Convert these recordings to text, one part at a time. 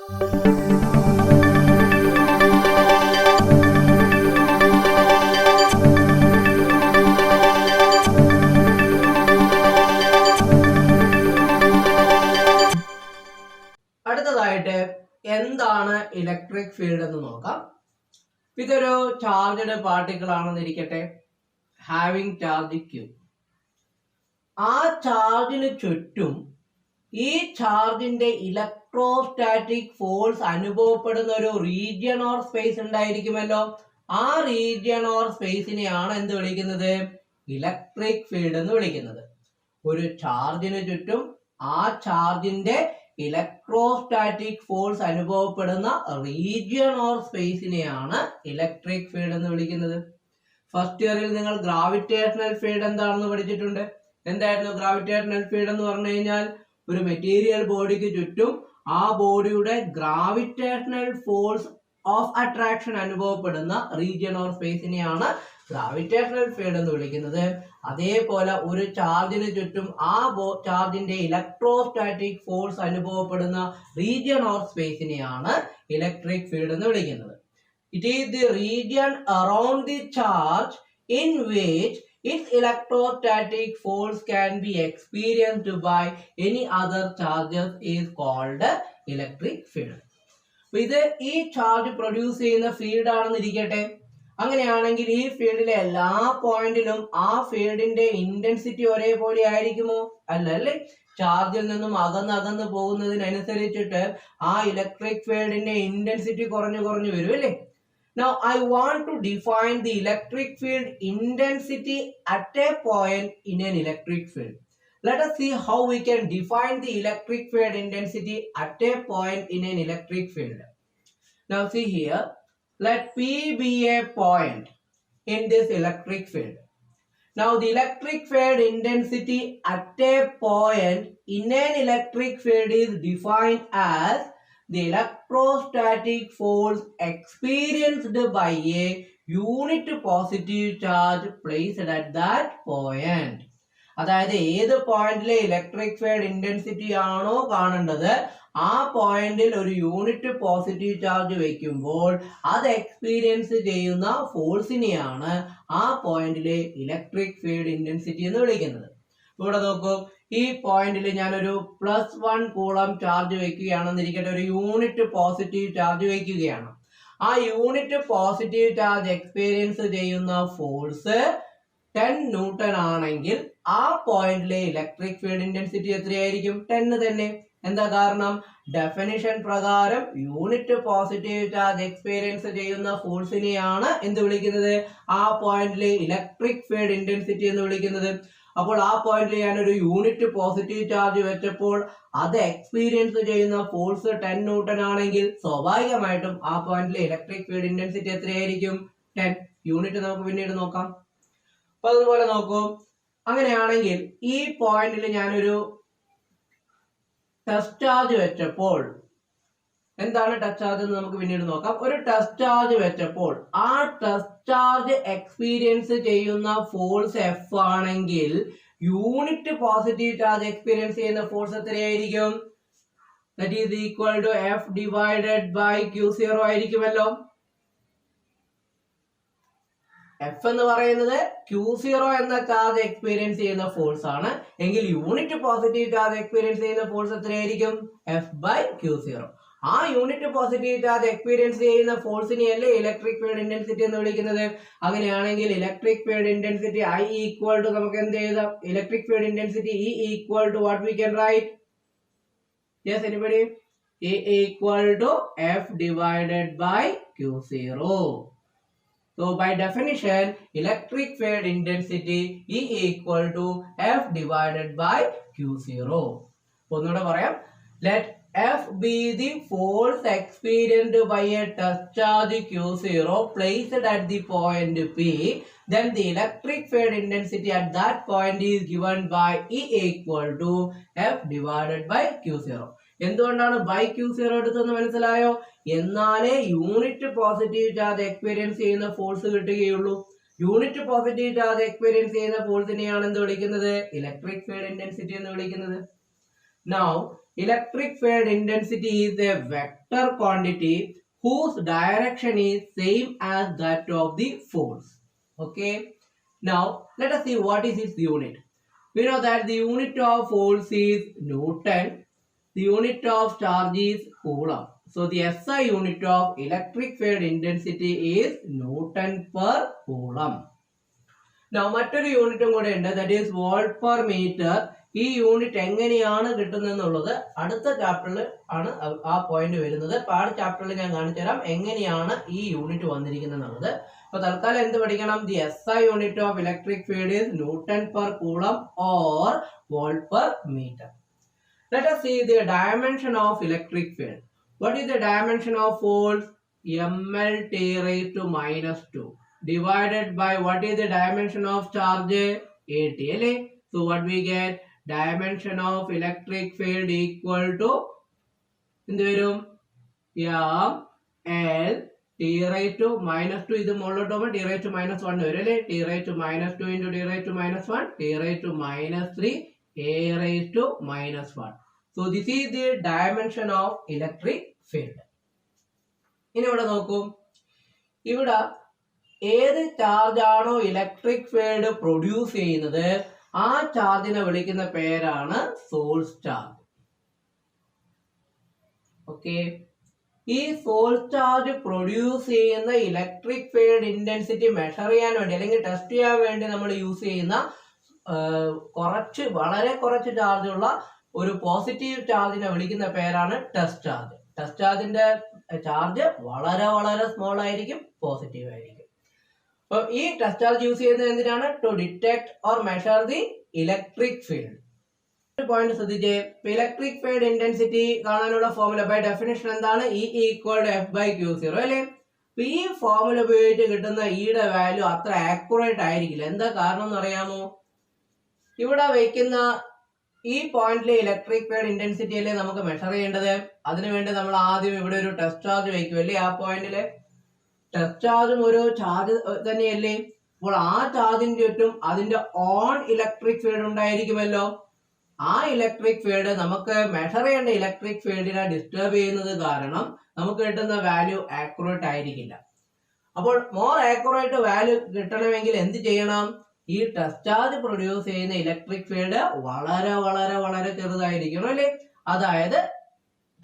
അടുത്തതായിട്ട് എന്താണ് electric field എന്ന് നോക്കാം. ഇതൊരു ചാർജ്ഡ് പാർട്ടിക്കിൾ ആണെന്നിരിക്കട്ടെ, ഹാവിംഗ് ചാർജ് Q. ആ ചാർജിന് ചുറ്റും ഈ ചാർജിന്റെ ഇലക്ട്രോസ്റ്റാറ്റിക് ഫോഴ്സ് അനുഭവപ്പെടുന്ന ഒരു റീജിയൻ ഓർ സ്പേസ് ഉണ്ടായിരിക്കുമല്ലോ. ആ റീജിയൻ ഓർ സ്പേസിനെയാണ് എന്ത് വിളിക്കുന്നത്? ഇലക്ട്രിക് ഫീൽഡ് എന്ന് വിളിക്കുന്നത്. ഒരു ചാർജിന് ചുറ്റും ആ ചാർജിന്റെ ഇലക്ട്രോസ്റ്റാറ്റിക് ഫോഴ്സ് അനുഭവപ്പെടുന്ന റീജിയൻ ഓർ സ്പേസിനെയാണ് ഇലക്ട്രിക് ഫീൽഡ് എന്ന് വിളിക്കുന്നത്. ഫസ്റ്റ് ഇയറിൽ നിങ്ങൾ ഗ്രാവിറ്റേഷണൽ ഫീൽഡ് എന്താണെന്ന് പഠിച്ചിട്ടുണ്ട്. എന്തായിരുന്നു ഗ്രാവിറ്റേഷണൽ ഫീൽഡ് എന്ന് പറഞ്ഞു കഴിഞ്ഞാൽ? ഒരു മെറ്റീരിയൽ ബോഡിക്ക് ചുറ്റും ആ ബോഡിയുടെ ഗ്രാവിറ്റേഷണൽ ഫോഴ്സ് ഓഫ് അട്രാക്ഷൻ അനുഭവപ്പെടുന്ന റീജിയൻ ഓർ സ്പേസിനെയാണ് ഗ്രാവിറ്റേഷണൽ ഫീൽഡ് എന്ന് വിളിക്കുന്നത്. അതേപോലെ ഒരു ചാർജിന് ചുറ്റും ആ ചാർജിന്റെ ഇലക്ട്രോസ്റ്റാറ്റിക് ഫോഴ്സ് അനുഭവപ്പെടുന്ന റീജിയൻ ഓർ സ്പേസിനെയാണ് ഇലക്ട്രിക് ഫീൽഡ് എന്ന് വിളിക്കുന്നത്. It is the region around the charge in which its electrostatic force can be experienced by any other charges is called electric field. ഇത് ഈ ചാർജ് പ്രൊഡ്യൂസ് ചെയ്യുന്ന field ആണെന്നിരിക്കട്ടെ. അങ്ങനെയാണെങ്കിൽ ഈ ഫീൽഡിലെ എല്ലാ പോയിന്റിലും ആ ഫീൽഡിന്റെ ഇന്റൻസിറ്റി ഒരേപോലെ ആയിരിക്കുമോ? അല്ലേ. ചാർജിൽ നിന്നും അകന്ന് പോകുന്നതിനനുസരിച്ചിട്ട് ആ ഇലക്ട്രിക് ഫീൽഡിന്റെ ഇന്റൻസിറ്റി കുറഞ്ഞു വരും അല്ലേ. Now I want to define the electric field intensity at a point in an electric field. Let us see how we can define the electric field intensity at a point in an electric field. Now see here, let P be a point in this electric field. Now the electric field intensity at a point in an electric field is defined as the electrostatic force experienced by a unit positive charge placed at that point. അതായത് ഏത് പോയിന്റിലെ electric field intensity ആണോ കാണേണ്ടത്, ആ പോയിന്റിൽ ഒരു unit positive charge വെക്കുമ്പോൾ അത് എക്സ്പീരിയൻസ് ചെയ്യുന്ന ഫോഴ്സിനെയാണ് ആ പോയിന്റിലെ ഇലക്ട്രിക് ഫീൽഡ് ഇന്റൻസിറ്റി എന്ന് വിളിക്കുന്നത്. ഇവിടെ നോക്കൂ, ഈ പോയിന്റിൽ ഞാനൊരു +1 കൂളം ചാർജ് വെക്കുകയാണെന്നിരിക്കട്ടെ, ഒരു യൂണിറ്റ് പോസിറ്റീവ് ചാർജ് വെക്കുകയാണ്. ആ യൂണിറ്റ് പോസിറ്റീവ് ചാർജ് എക്സ്പീരിയൻസ് ചെയ്യുന്ന ഫോഴ്സ് 10 ന്യൂട്ടൺ ആണെങ്കിൽ ആ പോയിന്റിലെ ഇലക്ട്രിക് ഫീൽഡ് ഇന്റൻസിറ്റി എത്രയായിരിക്കും? 10 തന്നെ. എന്താ കാരണം? ഡെഫിനിഷൻ പ്രകാരം യൂണിറ്റ് പോസിറ്റീവ് ചാർജ് എക്സ്പീരിയൻസ് ചെയ്യുന്ന ഫോഴ്സിനെയാണ് എന്ത് വിളിക്കുന്നത്? ആ പോയിന്റിലെ ഇലക്ട്രിക് ഫീൽഡ് ഇന്റൻസിറ്റി എന്ന് വിളിക്കുന്നത്. അപ്പോൾ ആ പോയിന്റിൽ ഞാനൊരു യൂണിറ്റ് പോസിറ്റീവ് ചാർജ് വെച്ചപ്പോൾ അത് എക്സ്പീരിയൻസ് ചെയ്യുന്ന ഫോഴ്സ് 10 ന്യൂട്ടൺ ആണെങ്കിൽ സ്വാഭാവികമായിട്ടും ആ പോയിന്റിലെ ഇലക്ട്രിക് ഫീൽഡ് ഇന്റൻസിറ്റി എത്രയായിരിക്കും? 10. യൂണിറ്റ് നമുക്ക് പിന്നീട് നോക്കാം. അപ്പൊ അതുപോലെ നോക്കൂ, അങ്ങനെയാണെങ്കിൽ ഈ പോയിന്റിൽ ഞാനൊരു ടെസ്റ്റ് ചാർജ് വെച്ചപ്പോൾ, എന്താണ് ടെസ്റ്റ് ചാർജ് എന്ന് നമുക്ക് പിന്നീട് നോക്കാം. ഒരു ടെസ്റ്റ് ചാർജ് വെച്ചപ്പോൾ ആ ടെസ്റ്റ് ചാർജ് എക്സ്പീരിയൻസ് ചെയ്യുന്ന ഫോഴ്സ് F ആണെങ്കിൽ യൂണിറ്റ് പോസിറ്റീവ് ചാർജ് എക്സ്പീരിയൻസ് ചെയ്യുന്ന ഫോഴ്സ് എത്രയായിരിക്കും? That is equal to F divided by Q0 ആയിരിക്കുമല്ലോ. F എന്ന് പറയുന്നത് Q0 എന്ന ചാർജ് എക്സ്പീരിയൻസ് ചെയ്യുന്ന ഫോഴ്സ് ആണ്. എങ്കിൽ യൂണിറ്റ് പോസിറ്റീവ് ചാർജ് എക്സ്പീരിയൻസ് ചെയ്യുന്ന ഫോഴ്സ് എത്രയായിരിക്കും? F by Q0. ആ യൂണിറ്റ് പോസിറ്റീവ് ചാർജ് എക്സ്പീരിയൻസ് ചെയ്യുന്ന ഫോഴ്സിനെയല്ലേ ഇലക്ട്രിക് ഫീൽഡ് ഇന്റൻസിറ്റി എന്ന് വിളിക്കുന്നത്. അങ്ങനെയാണെങ്കിൽ electric field intensity I equal to നമുക്ക് എന്ത് എഴുതാം? Electric field intensity E equal to what we can write? Yes anybody? E equal to F divided by Q0. So by definition, electric field intensity E equal to F divided by Q0. ഒന്നുകൂടെ പറയാം. Let F be the force experienced by a test charge Q0 placed at the point P. Then the electric field intensity at that point is given by E equal to F divided by Q0. എന്തുകൊണ്ടാണ് by Q0 എടുത്തെന്ന് മനസ്സിലായോ? എന്നാലേ unit positive charge experience ചെയ്യുന്ന force കിട്ടുകയുള്ളൂ. Unit positive charge experience ചെയ്യുന്ന ഫോഴ്സിനെയാണ് എന്ത് വിളിക്കുന്നത്? Electric field intensity എന്ന് വിളിക്കുന്നത്. Now electric field intensity is a vector quantity whose direction is same as that of the force. Okay, now let us see what is its unit. We know that the unit of force is Newton, the unit of charge is Coulomb. So the SI unit of electric field intensity is Newton per Coulomb. Now മറ്റൊരു യൂണിറ്റും കൂടെ ഉണ്ട്, that is volt per metre. ഈ unit എങ്ങനെയാണ് കിട്ടുന്നതെന്നുള്ളത് അടുത്ത ചാപ്റ്ററിൽ ആണ് ആ പോയിന്റ് വരുന്നത്. അപ്പോൾ ആ ചാപ്റ്ററിൽ ഞാൻ കാണിച്ചു തരാം എങ്ങനെയാണ് ഈ യൂണിറ്റ് വന്നിരിക്കുന്നത് എന്നുള്ളത്. അപ്പോൾ തൽക്കാലം എന്ത് പഠിക്കണം? The SI unit of electric field is newton per coulomb or volt per metre. Let us see the dimension of electric field. What is the dimension of force? mL(T raised to -2) divided by what is the dimension of charge? AT. So what we get? Dimension of electric field equal to mL T raised to -2. ഇത് മുകളിലോട്ട് പോകുമ്പോൾ T raised to -1 വരും അല്ലേ? T raised to -2 into T raised to -1, T raised to -3, A raised to -1. So this is the dimension of electric field. ഇനി ഇവിടെ നോക്കൂ, ഇവിടെ ഏത് ചാർജ് ആണോ ഇലക്ട്രിക് ഫീൽഡ് പ്രൊഡ്യൂസ് ചെയ്യുന്നത് ആ ചാർജിനെ വിളിക്കുന്ന പേരാണ് സോഴ്സ് ചാർജ്. ഓക്കെ, ഈ സോഴ്സ് ചാർജ് പ്രൊഡ്യൂസ് ചെയ്യുന്ന ഇലക്ട്രിക് ഫീൽഡ് ഇന്റൻസിറ്റി മെഷർ ചെയ്യാൻ വേണ്ടി അല്ലെങ്കിൽ ടെസ്റ്റ് ചെയ്യാൻ വേണ്ടി നമ്മൾ യൂസ് ചെയ്യുന്ന വളരെ കുറച്ച് ചാർജുള്ള ഒരു പോസിറ്റീവ് ചാർജിനെ വിളിക്കുന്ന പേരാണ് ടെസ്റ്റ് ചാർജ്. ടെസ്റ്റ് ചാർജിന്റെ ചാർജ് വളരെ വളരെ സ്മോൾ ആയിരിക്കും, പോസിറ്റീവ് ആയിരിക്കും. അപ്പൊ ഈ ടെസ്റ്റ് ചാർജ് യൂസ് ചെയ്യുന്നത് എന്തിനാണ്? To detect or measure the electric field. ഒരു പോയിന്റ് ശ്രദ്ധിച്ചേ, ഇലക്ട്രിക് ഫീൽഡ് ഇന്റൻസിറ്റി കാണാനുള്ള ഫോർമുല ബൈ ഡെഫിനിഷൻ എന്താണ്? E = F/Q0 അല്ലേ? അപ്പൊ ഈ ഫോർമുല ഉപയോഗിച്ച് കിട്ടുന്ന ഇയുടെ വാല്യൂ അത്ര ആക്യുറേറ്റ് ആയിരിക്കില്ല. എന്താ കാരണം എന്ന് അറിയാമോ? ഇവിടെ വയ്ക്കുന്ന ഈ പോയിന്റിലെ ഇലക്ട്രിക് ഫീൽഡ് ഇന്റൻസിറ്റി അല്ലേ നമുക്ക് മെഷർ ചെയ്യേണ്ടത്. അതിനുവേണ്ടി നമ്മൾ ആദ്യം ഇവിടെ ഒരു ടെസ്റ്റ് ചാർജ് വയ്ക്കുമല്ലേ? ആ പോയിന്റിലെ ടെസ്റ്റ് ചാർജും ഒരു ചാർജ് തന്നെയല്ലേ? അപ്പോൾ ആ ചാർജിന് ചുറ്റും അതിന്റെ ഓൺ ഇലക്ട്രിക് ഫീൽഡ് ഉണ്ടായിരിക്കുമല്ലോ. ആ ഇലക്ട്രിക് ഫീൽഡ് നമുക്ക് മെഷർ ചെയ്യേണ്ട ഇലക്ട്രിക് ഫീൽഡിനെ ഡിസ്റ്റർബ് ചെയ്യുന്നത് കാരണം നമുക്ക് കിട്ടുന്ന വാല്യൂ ആക്യുറേറ്റ് ആയിരിക്കില്ല. അപ്പോൾ മോർ ആക്യുറേറ്റ് വാല്യൂ കിട്ടണമെങ്കിൽ എന്ത് ചെയ്യണം? ഈ ടെസ്റ്റ് ചാർജ് പ്രൊഡ്യൂസ് ചെയ്യുന്ന ഇലക്ട്രിക് ഫീൽഡ് വളരെ വളരെ വളരെ ചെറുതായിരിക്കണം അല്ലേ? അതായത്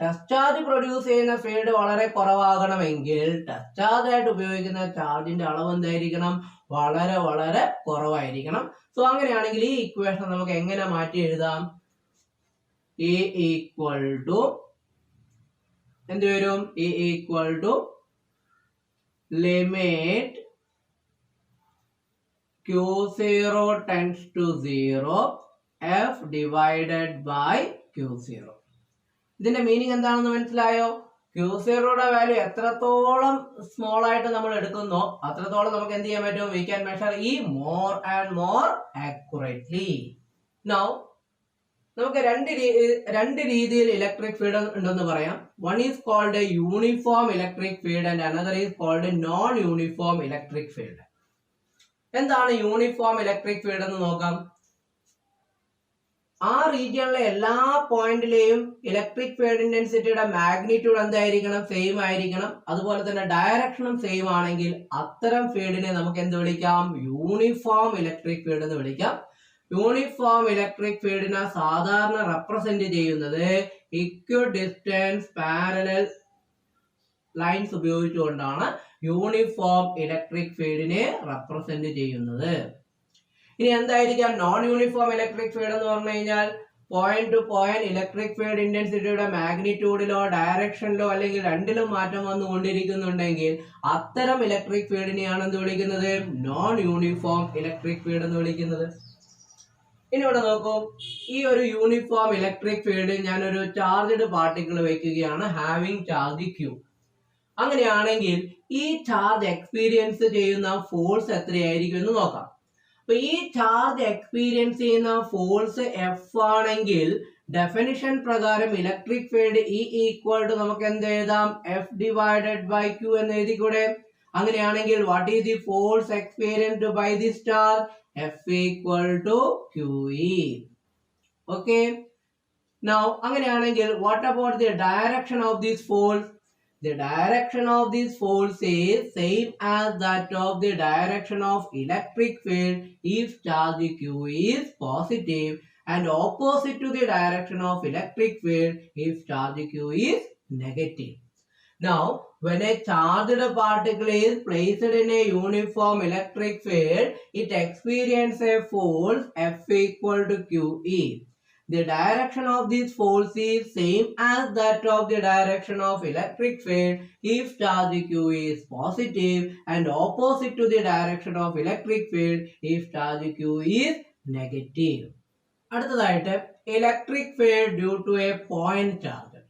ടെസ്റ്റ് ചാർജ് പ്രൊഡ്യൂസ് ചെയ്യുന്ന ഫീൽഡ് വളരെ കുറവാകണമെങ്കിൽ ടെസ്റ്റ് ചാർജ് ആയിട്ട് ഉപയോഗിക്കുന്ന ചാർജിന്റെ അളവ് എന്തായിരിക്കണം? വളരെ വളരെ കുറവായിരിക്കണം. സോ അങ്ങനെയാണെങ്കിൽ ഈ ഇക്വേഷൻ നമുക്ക് എങ്ങനെ മാറ്റി എഴുതാം? E = എന്ത് വരും? E = limit Q0 tends to 0 F divided by Q0. ഇതിന്റെ മീനിങ് എന്താണെന്ന് മനസ്സിലായോ? Q0യുടെ വാല്യൂ എത്രത്തോളം സ്മോൾ ആയിട്ട് നമ്മൾ എടുക്കുന്നോ അത്രത്തോളം നമുക്ക് എന്ത് ചെയ്യാൻ പറ്റും? We can measure E more and more accurately. Now നമുക്ക് രണ്ട് രീതിയിൽ ഇലക്ട്രിക് ഫീൽഡ് ഉണ്ടെന്ന് പറയാം. One is called a uniform electric field and another is called a non-uniform electric field. എന്താണ് യൂണിഫോം ഇലക്ട്രിക് ഫീൽഡ് എന്ന് നോക്കാം. ആ റീജിയണിലെ എല്ലാ പോയിന്റിലെയും ഇലക്ട്രിക് ഫീൽഡ് ഇന്റൻസിറ്റിയുടെ മാഗ്നിറ്റ്യൂഡ് എന്തായിരിക്കണം? സെയിം ആയിരിക്കണം. അതുപോലെ തന്നെ ഡയറക്ഷനും സെയിം ആണെങ്കിൽ അത്തരം ഫീൽഡിനെ നമുക്ക് എന്ത് വിളിക്കാം? യൂണിഫോം ഇലക്ട്രിക് ഫീൽഡ് എന്ന് വിളിക്കാം. യൂണിഫോം ഇലക്ട്രിക് ഫീൽഡിനെ സാധാരണ റെപ്രസെന്റ് ചെയ്യുന്നത് ഇക്വിഡിസ്റ്റൻസ് പാരലൽ ലൈൻസ് ഉപയോഗിച്ചുകൊണ്ടാണ് യൂണിഫോം ഇലക്ട്രിക് ഫീൽഡിനെ റെപ്രസെന്റ് ചെയ്യുന്നത്. ഇനി എന്തായിരിക്കാം നോൺ യൂണിഫോം ഇലക്ട്രിക് ഫീൽഡ് എന്ന് പറഞ്ഞു കഴിഞ്ഞാൽ? Point to point electric field ഇന്റൻസിറ്റിയുടെ മാഗ്നിറ്റ്യൂഡിലോ ഡയറക്ഷനിലോ അല്ലെങ്കിൽ രണ്ടിലും മാറ്റം വന്നുകൊണ്ടിരിക്കുന്നുണ്ടെങ്കിൽ അത്തരം ഇലക്ട്രിക് ഫീൽഡിനെയാണ് എന്ത് വിളിക്കുന്നത്? നോൺ യൂണിഫോം ഇലക്ട്രിക് ഫീൽഡ് എന്ന് വിളിക്കുന്നത്. ഇനി ഇവിടെ നോക്കൂ, ഈ ഒരു യൂണിഫോം ഇലക്ട്രിക് ഫീൽഡിൽ ഞാനൊരു ചാർജ്ഡ് പാർട്ടിക്കിൾ വയ്ക്കുകയാണ്, ഹാവിംഗ് ചാർജ് Q. അങ്ങനെയാണെങ്കിൽ ഈ ചാർജ് എക്സ്പീരിയൻസ് ചെയ്യുന്ന ഫോഴ്സ് എത്രയായിരിക്കും എന്ന് നോക്കാം. അപ്പൊ ഈ ചാർജ് എക്സ്പീരിയൻസ് ചെയ്യുന്ന ഫോഴ്സ് F ആണെങ്കിൽ ഡെഫിനിഷൻ പ്രകാരം ഇലക്ട്രിക് ഫീൽഡ് E = നമുക്ക് എന്ത് എഴുതാം? F divided by Q എന്ന് എഴുതിക്കൂടെ? അങ്ങനെയാണെങ്കിൽ what is the force experienced by this charge? F = QE. Okay, Now അങ്ങനെയാണെങ്കിൽ what about the direction of these folds? The direction of these folds is same as that of the direction of electric field if charge Q is positive, and opposite to the direction of electric field if charge Q is negative. Now, when a charged particle is placed in a uniform electric field, it experiences a force F equal to QE. The direction of these force is same as that of the direction of electric field if charge Q is positive, and opposite to the direction of electric field if charge Q is negative. അടുത്തതായിട്ട് electric field due to a point charge.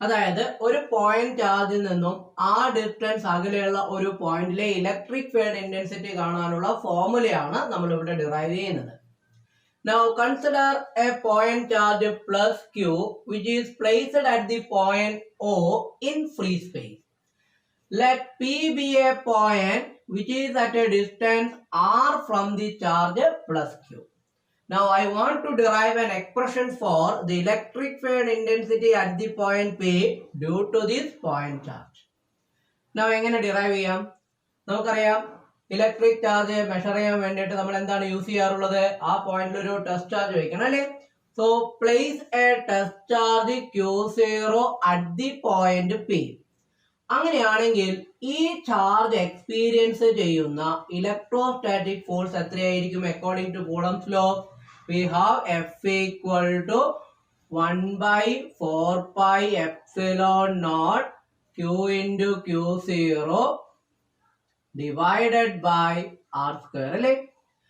അതായത് ഒരു point ചാർജിൽ നിന്നും ആ distance അകലെയുള്ള ഒരു പോയിന്റിലെ electric field intensity കാണാനുള്ള ഫോർമുലയാണ് നമ്മൾ ഇവിടെ ഡിറൈവ് ചെയ്യുന്നത്. Now consider a point charge plus Q which is placed at the point O in free space. Let P be a point which is at a distance R from the charge plus Q. Now I want to derive an expression for the electric field intensity at the point P due to this point charge. Now എങ്ങനെ derive ചെയ്യാം? നമുക്കറിയാം electric charge measure ചെയ്യാൻ വേണ്ടിയിട്ട് നമ്മൾ എന്താണ് use ചെയ്യാറുള്ളത്? ആ പോയിന്റിൽ ഒരു ടെസ്റ്റ് ചാർജ് വയ്ക്കണം അല്ലേ? So place a test charge Q0 at the point P. അങ്ങനെയാണെങ്കിൽ ഈ ചാർജ് എക്സ്പീരിയൻസ് ചെയ്യുന്ന ഇലക്ട്രോസ്റ്റാറ്റിക് ഫോഴ്സ് എത്രയായിരിക്കും? According to Coulomb's law we have F equal to 1 by 4 pi epsilon naught Q into Q0 divided by R square അല്ലേ?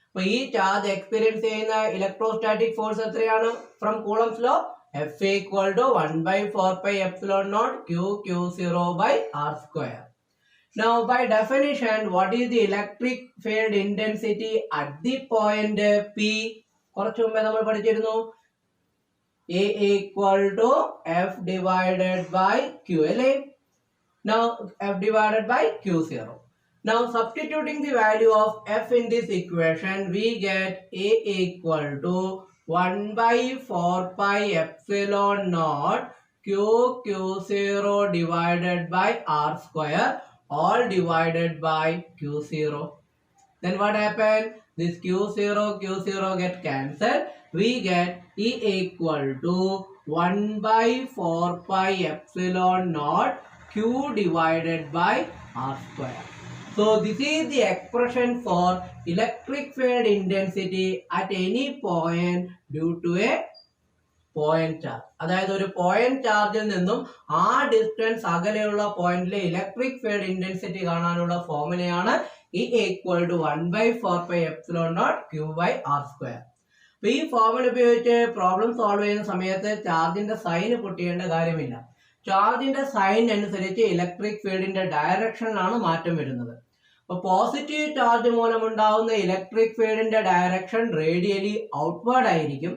അപ്പൊ ഈ charge experience ചെയ്യുന്ന electrostatic force എത്രയാണ്? From Coulomb's law F equal to 1 by 4 pi epsilon naught Q0 by R square. Now by definition, what is the electric field intensity at the point P? കുറച്ചു മുമ്പേ നമ്മൾ പഠിച്ചിരുന്നു A equal to F divided by Q അല്ലേ? Now F divided by Q0. Now substituting the value of F in this equation, we get A equal to 1 by 4 pi epsilon naught Q0 divided by R square, all divided by Q0. Then what happened? This Q0 get cancelled. We get E equal to 1 by 4 pi epsilon naught Q divided by R square. So this is the expression for electric field intensity at any point due to a point charge. അതായത് ഒരു point ചാർജിൽ നിന്നും ആ distance അകലെയുള്ള പോയിന്റിലെ electric field intensity കാണാനുള്ള ഫോർമുലയാണ് E equal to 1 by 4 pi epsilon naught Q by R square. അപ്പൊ ഈ ഫോർമുല ഉപയോഗിച്ച് പ്രോബ്ലം സോൾവ് ചെയ്യുന്ന സമയത്ത് ചാർജിന്റെ സൈൻ പൊട്ടിയേണ്ട കാര്യമില്ല. ചാർജിന്റെ സൈൻ അനുസരിച്ച് ഇലക്ട്രിക് ഫീൽഡിന്റെ ഡയറക്ഷനിലാണ് മാറ്റം വരുന്നത്. അപ്പൊ പോസിറ്റീവ് ചാർജ് മൂലമുണ്ടാവുന്ന ഇലക്ട്രിക് ഫീൽഡിന്റെ ഡയറക്ഷൻ റേഡിയലി ഔട്ട്വേർഡ് ആയിരിക്കും.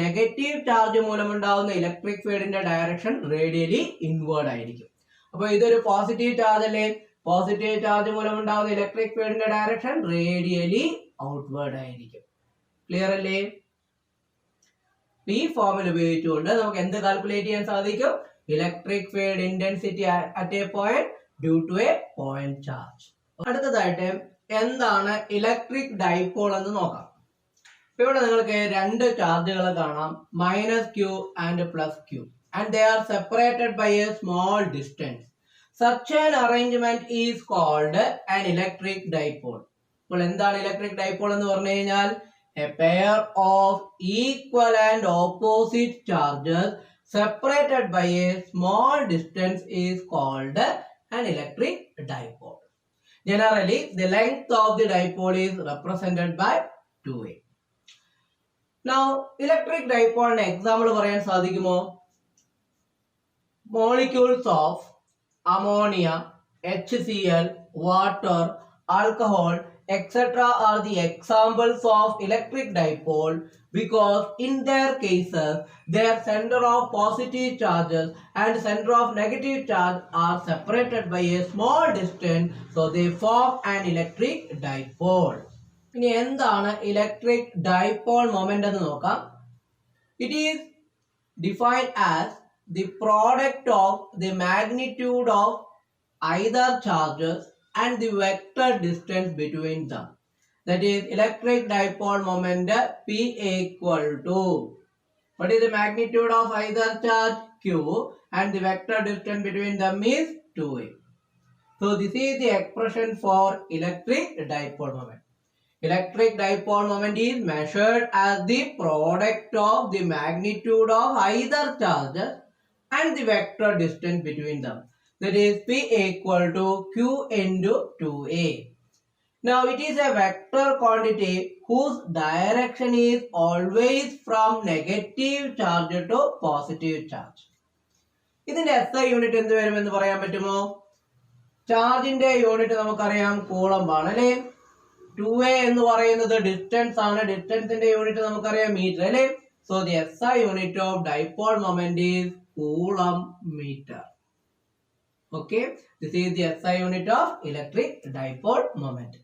നെഗറ്റീവ് ചാർജ് മൂലമുണ്ടാവുന്ന ഇലക്ട്രിക് ഫീൽഡിന്റെ ഡയറക്ഷൻ റേഡിയലി ഇൻവേർഡ് ആയിരിക്കും. അപ്പൊ ഇതൊരു പോസിറ്റീവ് ചാർജ് അല്ലേ? പോസിറ്റീവ് ചാർജ് മൂലമുണ്ടാവുന്ന ഇലക്ട്രിക് ഫീൽഡിന്റെ ഡയറക്ഷൻ റേഡിയലി ഔട്ട്വേർഡ് ആയിരിക്കും. ക്ലിയർ അല്ലേ? ഈ ഫോർമുല ഉപയോഗിച്ചുകൊണ്ട് നമുക്ക് എന്ത് കാൽക്കുലേറ്റ് ചെയ്യാൻ സാധിക്കും? Electric field intensity at a point due to a point charge. അടുത്തതായിട്ട് എന്താണ് ഇലക്ട്രിക് ഡൈപോൾ എന്ന് നോക്കാം. ഇവിടെ നിങ്ങൾക്ക് രണ്ട് ചാർജുകൾ കാണാം, -Q and +Q, and they are separated by a small distance. Such an arrangement is called an electric dipole. അപ്പോൾ എന്താണ് ഇലക്ട്രിക് ഡൈപോൾ എന്ന് പറഞ്ഞു കഴിഞ്ഞാൽ a pair of equal and opposite charges separated by a small distance is called an electric dipole. Generally, the length of the dipole is represented by 2a. Now, electric dipole example പറയാൻ സാധിക്കുമോ? Molecules of ammonia, HCl, water, alcohol, etc. are the examples of electric dipole because in their cases their center of positive charges and center of negative charge are separated by a small distance, so they form an electric dipole. ഇനി എന്താണ് electric dipole moment എന്ന് നോക്കാം. It is defined as the product of the magnitude of either charges and the vector distance between them. That is electric dipole moment P equal to, what is the magnitude of either charge? Q, and the vector distance between them is 2a. So this is the expression for electric dipole moment. Electric dipole moment is measured as the product of the magnitude of either charges and the vector distance between them. That is P equal to Q into 2a. Now it is a vector quantity whose direction is always from negative charge to positive charge. ഇതിന്റെ SI unit എന്ത് വരുമെന്ന് പറയാൻ പറ്റുമോ? ചാർജിന്റെ unit നമുക്കറിയാം Coulomb ആണ് അല്ലേ? 2a എന്ന് പറയുന്നത് ഡിസ്റ്റൻസ് ആണ്. ഡിസ്റ്റൻസിന്റെ യൂണിറ്റ് നമുക്കറിയാം മീറ്റർ അല്ലേ? So the SI unit of dipole moment is coulomb meter. Okay, this is the SI unit of electric dipole moment.